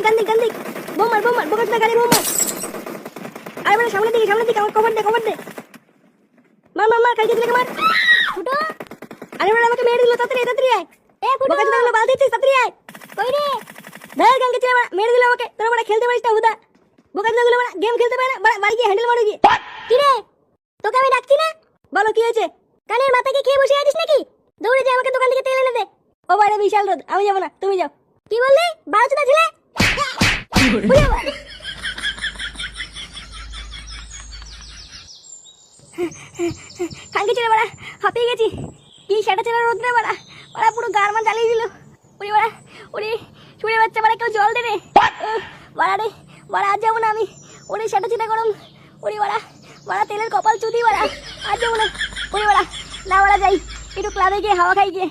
গান দিক বোম মার বোকাচোদা গাড়ি বোম মার। আরে বড় সামনে দিকে আমার কভার দে মার কালকে দিলে মার ফুটো। আরে বড় আমাকে মেরে দিল, তাড়াতাড়ি আয়। ফুটো বোকাচোদা গুলো বাল দিচ্ছিস, তাড়াতাড়ি আয়। কই রে ধর গানকে ছেড়ে মেরে দিল আমাকে। তোরা বড় খেলতে পারিস না হুদা, বোকাচোদা গুলো বড় গেম খেলতে পারে না, বাড়ি গিয়ে হ্যান্ডেল মারো গিয়ে। কি রে তোকে আমি ডাকছি না? বলো কি হয়েছে? কানের মাথাকে খেয়ে বসে আছিস নাকি? দৌড়ে যা আমাকে দোকান থেকে তেল এনে দে। ও বাইরে বিশাল রোদ, আমি যাবো না, তুমি যাও। কি বললি? 12টা ছেলে খাঙ্কি ছেলে বাড়া, হাঁপিয়ে গেছি। কি সেটা ছেলে রোদ রে বাড়া, পুরো গারমান জ্বালিয়ে দিল। ওরে বাড়া, ওরে ছুড়ে বাচ্চা বাড়া, কেউ জল দে রে বাড়া রে বাড়া, আজ যাবো না আমি। ওরে সেটা ছেলে গরম, ওরে বাড়া তেলের কপাল চুদি বাড়া, আজ যাবো না। ওরে বাড়া না বাড়া, যাই একটু ক্লাবে গিয়ে হাওয়া খাই গিয়ে।